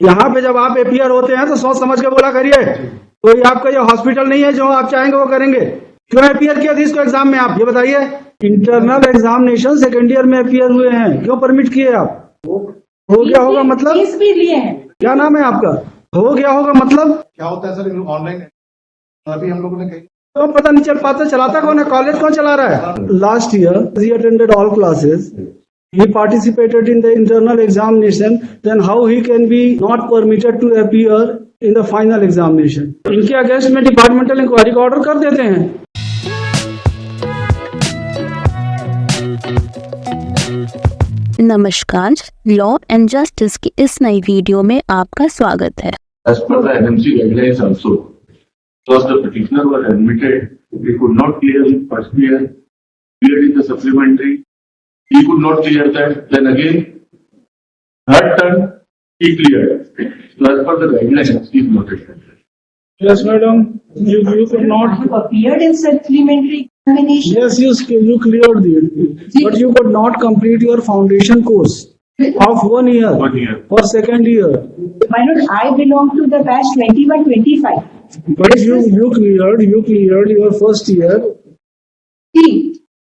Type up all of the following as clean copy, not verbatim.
यहाँ पे जब आप एपीआर होते हैं तो सोच समझ के बोला करिए। कोई आपका ये हॉस्पिटल नहीं है जो आप चाहेंगे वो करेंगे। क्यों एपीआर किया थी इसको एग्जाम में, आप ये बताइए। इंटरनल एग्जामिनेशन सेकेंड ईयर में एपीआर हुए हैं, क्यों परमिट किए आप? हो गया होगा मतलब? फीस भी लिए हैं। क्या नाम है आपका? हो गया होगा मतलब? क्या होता है सर ऑनलाइन? अभी हम लोगों ने कही तो पता नहीं चल पाता, चलाता कौन है, कॉलेज कौन चला रहा है? Last year he attended all classes, he participated in the internal examination, then how he can be not permitted to appear in the final examination? इनके अगेंस्ट में डिपार्टमेंटल इंक्वायरी का ऑर्डर कर देते हैं। नमस्कार, लॉ एंड जस्टिस की इस नई वीडियो में आपका स्वागत है। As per the NMC guidelines also, first the petitioner was admitted, he could not clear in first year, cleared in the supplementary, he could not clear that, then again, third term, he cleared. So as per the guidelines, he is noted. Yes, madam, you could not. You appeared in supplementary examination. Yes, you cleared it, but you could not complete your foundation course of 1 year. 1 year. For second year. Why not? I belong to the batch 21-25. But you cleared your first year. See,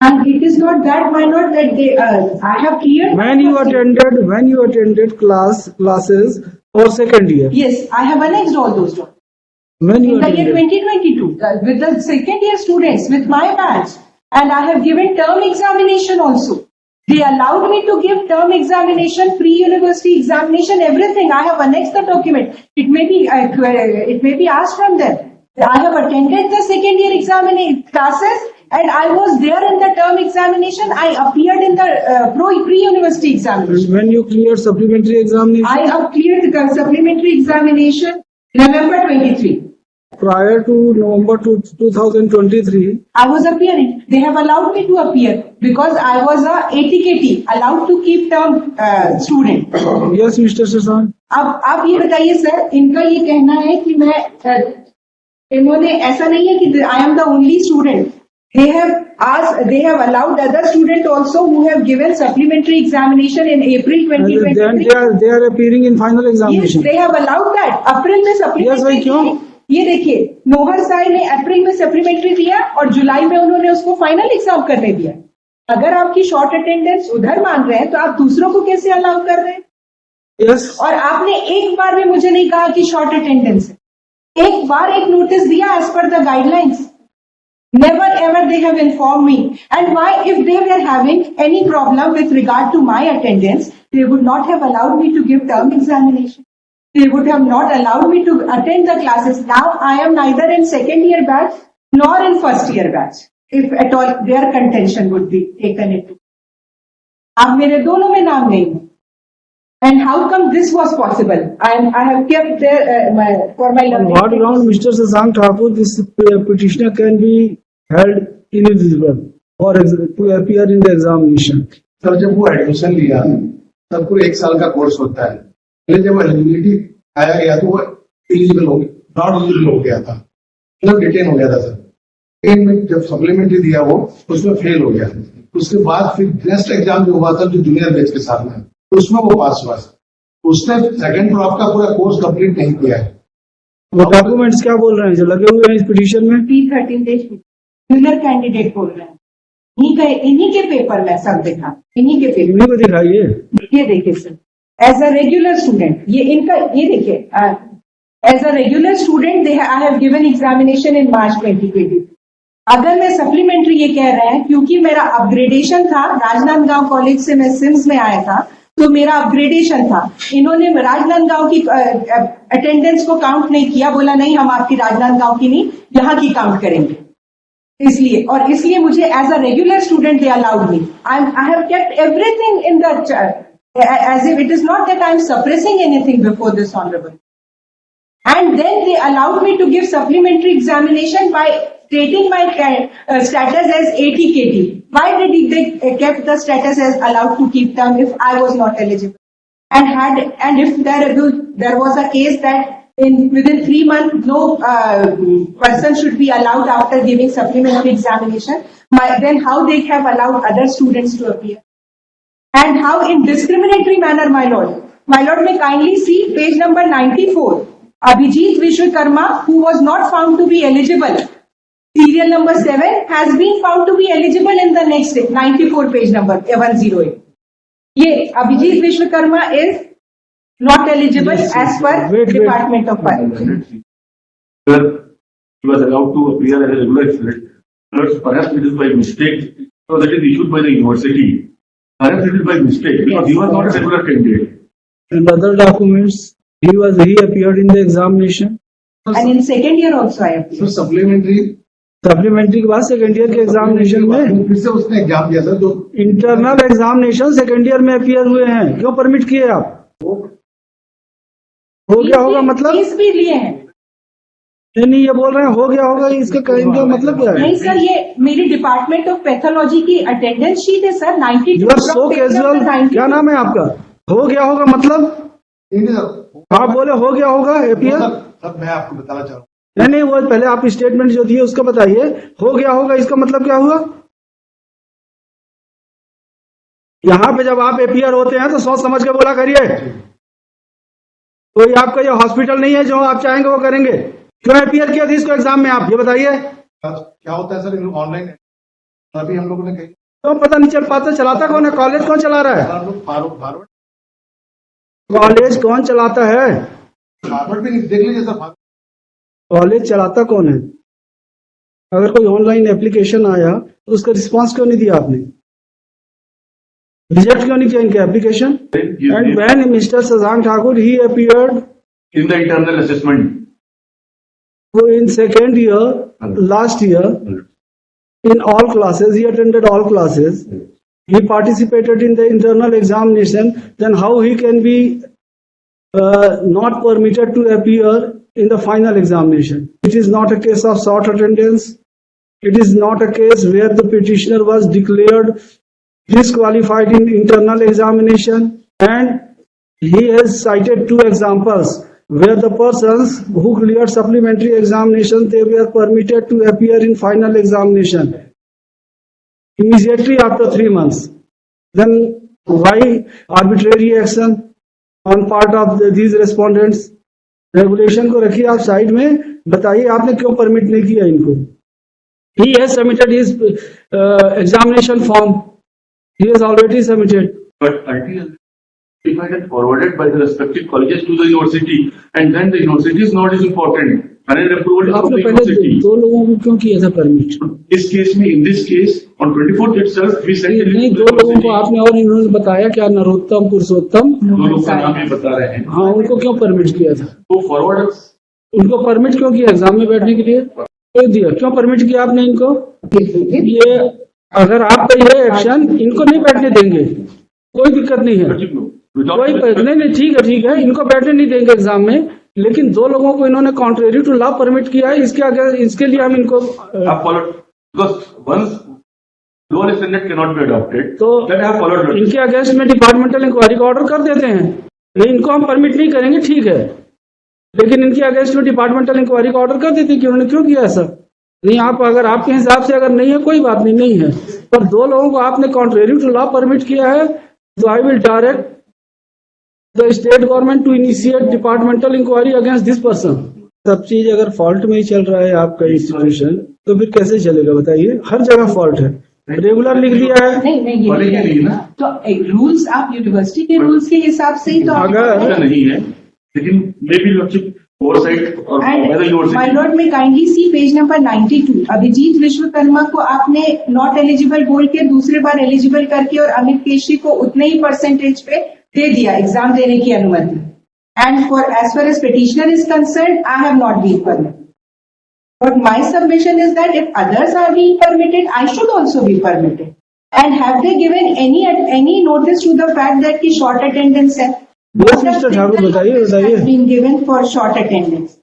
and it is not that. Why not that they? I have cleared. When you attended classes for second year. Yes, I have annexed all those documents. When you In the year attended. 2022, with the second year students, with my batch, and I have given term examination also. They allowed me to give term examination, pre-university examination, everything. I have annexed the document. It may be asked from them. I have attended the second year examination classes, and I was there in the term examination. I appeared in the pre-university examination. When you cleared supplementary examination. I have cleared the supplementary examination November 23. Prior to November 2023. I was appearing. They have allowed me to appear because I was a ATKT, allowed to keep term student. Yes, Mr. Sasan. अब आप ये बताइए sir, इनका ये कहना है कि मैं इन्होंने ऐसा नहीं है कि I am the only student. They have allowed other students also who have given supplementary examination in April 2023. Then they are appearing in final examination. Yes, they have allowed that. अप्रैल में supplementary. Yes, भाई क्यों? ये देखिए, नोहर साहब ने अप्रैल में supplementary दिया और जुलाई में उन्होंने उसको फाइनल एग्जाम करने दिया। अगर आपकी शॉर्ट अटेंडेंस उधर मान रहे हैं तो आप दूसरों को कैसे अलाउ कर रहे हैं? Yes. और आपने एक बार भी मुझे नहीं कहा कि शॉर्ट अटेंडेंस है। एक बार एक नोटिस दिया as per the guidelines. Never ever they have informed me. And why, if they were having any problem with regard to my attendance, they would not have allowed me to give term examination. They would have not allowed me to attend the classes. Now I am neither in second year batch nor in first year batch. If at all their contention would be taken into. अब मेरे दोनों में नाम नहीं है. And how come this was possible? I have kept there for my On learning. what ground Mr. Sasan Thakur, this petitioner can be held ineligible or to appear in the examination? Sir जब वो admission लिया तब पूरे 1 साल का course होता है। पहले जब एलिजिबिलिटी आया गया तो वो एलिजिबल हो गया, नॉट एलिजिबल हो गया था, मतलब डिटेन हो गया था सर। लेकिन में जब सप्लीमेंट्री दिया वो उसमें फेल हो गया। उसके बाद फिर नेक्स्ट एग्जाम जो हुआ था जो जूनियर बैच के साथ में, उसमें वो पास हुआ। उसने सेकंड क्रॉप का पूरा कोर्स कंप्लीट नहीं किया है। वो डॉक्यूमेंट्स क्या बोल रहे हैं जो लगे हुए हैं इस पिटीशन में? P13 जूनियर कैंडिडेट बोल रहे हैं। इन्हीं के पेपर में सब देखा, इन्हीं के पेपर। इन्हीं को दिखाइए। ये देखिए sir, as a regular student, ये इनका ये देखिए, as a regular student I have given examination in March 2020। अगर मैं सप्लीमेंट्री ये कह रहे हैं क्योंकि मेरा अपग्रेडेशन था, राजनांदगांव कॉलेज से मैं सिम्स में आया था तो मेरा अपग्रेडेशन था। इन्होंने राजनांदगांव की अटेंडेंस को काउंट नहीं किया, बोला नहीं हम आपकी राजनांदगांव की नहीं यहाँ की काउंट करेंगे। इसलिए मुझे as a regular student they allowed me. I have kept everything in the as if it is not that I am suppressing anything before this honorable. And then they allowed me to give supplementary examination by stating my status as ATKT. Why did they kept the status as allowed to keep term if I was not eligible? And if there was a case that within 3 months no person should be allowed after giving supplementary examination, then how they have allowed other students to appear? And how in discriminatory manner, my lord, My lord, may kindly see page number 94. Abhijit Vishwakarma, who was not found to be eligible. Serial number 7 has been found to be eligible in the next day, 94 page number 108. ये Abhijit Vishwakarma is not eligible as per Wait. Department of Finance. Where he was allowed to appear as a regular student. Perhaps it is by mistake, so that is issued by the university. Perhaps it is by mistake, because he was not a regular candidate. And other documents, he appeared in the examination. And in second year also I appeared. तो supplementary supplementary के बाद second year के examination में फिर से उसने exam दिया था जो इंटरनल एग्जामिनेशन सेकेंड ईयर में अपियर हुए हैं, क्यों परमिट किए आप? हो गया होगा मतलब फीस भी लिए हैं। नहीं, ये बोल रहे हैं हो गया होगा, इसका कहने का मतलब क्या है? नहीं सर, ये मेरी डिपार्टमेंट ऑफ पैथोलॉजी की अटेंडेंस शीट है sir, 92 you are so casual. क्या नाम है आपका? हो गया होगा मतलब आप बोले हो गया होगा अपियर? सब मैं आपको बताना चाह रहा हूँ। नहीं, वो पहले आप स्टेटमेंट जो दिए उसका बताइए। हो गया होगा इसका मतलब क्या हुआ? यहाँ पे जब आप एपीआर होते हैं तो सोच समझ के बोला करिए। कोई आपका ये हॉस्पिटल नहीं है जो आप चाहेंगे वो करेंगे। क्यों एपीआर किया था इसको एग्जाम में, आप ये बताइए। क्या होता है सर ऑनलाइन, अभी हम लोगों ने कही तो पता नहीं चल पाता, चलाता कौन है? कॉलेज कौन चला रहा है? फॉरवर्ड कॉलेज कौन चलाता है? भी नहीं देख लीजिए सर। कॉलेज चलाता कौन है? अगर कोई ऑनलाइन एप्लीकेशन आया तो उसका रिस्पांस क्यों नहीं दिया आपने? रिजेक्ट क्यों नहीं किया इनके application? And when mister Shashank Thakur he appeared In the internal assessment. in second year last year in all classes, he attended all classes, he participated in the internal examination, then how he can be not permitted to appear in the final examination? It is not a case of short attendance. It is not a case where the petitioner was declared disqualified in internal examination, and he has cited two examples where the persons who cleared supplementary examination, they were permitted to appear in final examination immediately after 3 months. Then why arbitrary action on part of these respondents? Regulation को रखिए आप side में, बताइए आपने क्यों permit नहीं किया इनको? He has submitted his examination form. He has already submitted. But until if I get forwarded by the respective colleges to the university, and then the university is not as important. Final approval is from आपने the पहले university. दो लोगों को क्यों किया था permit? इस case में, in this case, on 24th itself, we sent a नहीं, list to दो the लोगों को university. आपने और इन्होंने बताया क्या, नरोत्तम पुरुषोत्तम, दो लोग का नाम ही बता रहे हैं। हाँ, उनको क्यों परमिट किया था? तो फॉरवर्ड उनको परमिट क्यों किया एग्जाम में बैठने के लिए? क्यों दिया? क्यों परमिट किया आपने इनको? ये अगर आपका ये एक्शन इनको नहीं बैठने देंगे, कोई दिक्कत नहीं है, कोई नहीं, ठीक है, इनको बैठने नहीं देंगे एग्जाम में, लेकिन दो लोगों को इन्होंने कॉन्ट्रेरी टू लॉ परमिट किया है, इसके आगे इसके लिए हम इनको have followed, because once lower standard cannot be adopted, तो then I have followed that. इनके अगेंस्ट में डिपार्टमेंटल इंक्वायरी का ऑर्डर कर देते हैं। नहीं, इनको हम परमिट नहीं करेंगे, ठीक है, लेकिन इनके अगेंस्ट में डिपार्टमेंटल इंक्वायरी का ऑर्डर कर देते हैं कि उन्होंने क्यों किया ऐसा। नहीं, आप अगर आपके हिसाब से अगर नहीं है कोई बात नहीं है, पर दो लोगों को आपने कॉन्ट्रेरी टू लॉ परमिट किया है, तो I will direct the state government to initiate departmental inquiry against this person. सब चीज अगर फॉल्ट में ही चल रहा है आपका इंस्टीट्यूशन, तो फिर कैसे चलेगा बताइए? हर जगह फॉल्ट है, रेगुलर लिख दिया है। नहीं ये पढ़ेंगे नहीं ना, तो रूल्स आप यूनिवर्सिटी के रूल्स के हिसाब से ही तो अगर- ऐसा नहीं है, लेकिन मे बी लॉजिक ओवरसाइट और by the my university. Lord में kindly see page number 92। Abhijeet Vishwakarma को आपने नॉट एलिजिबल बोल के दूसरे बार एलिजिबल करके और अमित केशरी को उतने ही परसेंटेज पे दे दिया एग्जाम देने की अनुमति। And for as far as petitioner is concern, I have not been permitted, but my submission is that if others are being permitted, I should also be permitted. And have they given any notice to the fact that की short attendance है? Yes, Mr. Thakur, बताइए। has been given for short attendance,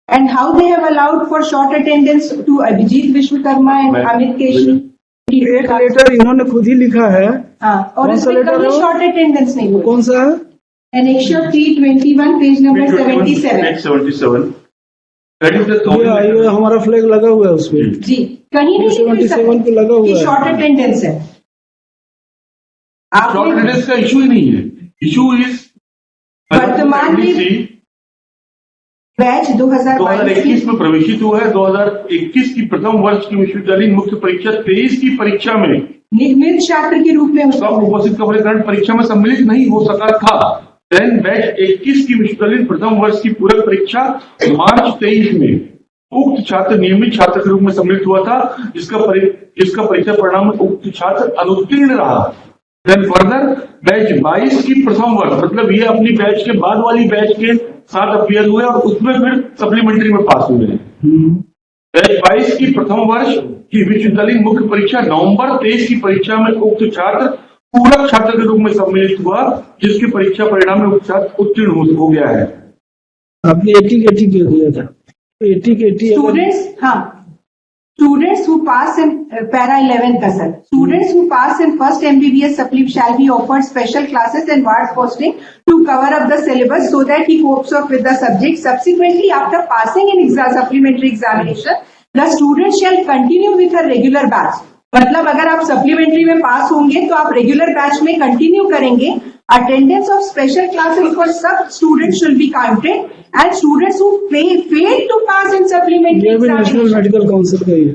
and how they have allowed for short attendance to Abhijit Vishwakarma and Amit Keshri? एक letter इन्होंने खुद ही लिखा है। हाँ, और कौन सा इसमें letter कभी है वो? short attendance नहीं हुई। कौन सा है? Annexure 321 page number 77। Page 77. That is the ये common. हमारा फ्लैग लगा हुआ है उसमें। जी, कहीं नहीं लिख 77 पे लगा हुआ कि है। शॉर्ट अटेंडेंस है। Short आपने attendance का इशू ही नहीं है, इशू इज वर्तमान में बैच 2021 में प्रवेशित हुआ है। 2021 की प्रथम वर्ष की विश्वविद्यालय मुख्य परीक्षा 23 की परीक्षा में नियमित छात्र के रूप में सब उपस्थित का कारण परीक्षा में सम्मिलित नहीं हो सका था। देन बैच 21 की विश्वविद्यालय प्रथम वर्ष की पूरक परीक्षा मार्च 23 में उक्त छात्र नियमित छात्र के रूप में सम्मिलित हुआ था, जिसका परीक्षा परिणाम में उक्त छात्र अनुत्तीर्ण रहा। देन फर्दर बैच 22 की प्रथम वर्ष, मतलब ये अपनी बैच के बाद वाली बैच के साथ अपियर हुए और उसमें फिर सप्लीमेंट्री में पास हुए। बैच 22 की प्रथम वर्ष की विश्वविद्यालय मुख्य परीक्षा नवंबर 23 की परीक्षा में उक्त छात्र पूरक छात्र के रूप में सम्मिलित हुआ, जिसके परीक्षा परिणाम में उक्त छात्र उत्तीर्ण हो गया है। आपने 80 क्यों दिया था? 80 Students who pass in para 11 का sir, students who pass in first MBBS supply shall be offered special classes and ward posting to cover up the syllabus so that he copes up with the subject. Subsequently, after passing in supplementary examination, the student shall continue with a regular batch. मतलब अगर आप supplementary में पास होंगे तो आप regular batch में continue करेंगे। Attendance of special classes for sub students should be counted and students who fail to pass in supplementary ये भी नेशनल examination. मेडिकल काउंसिल का ही है।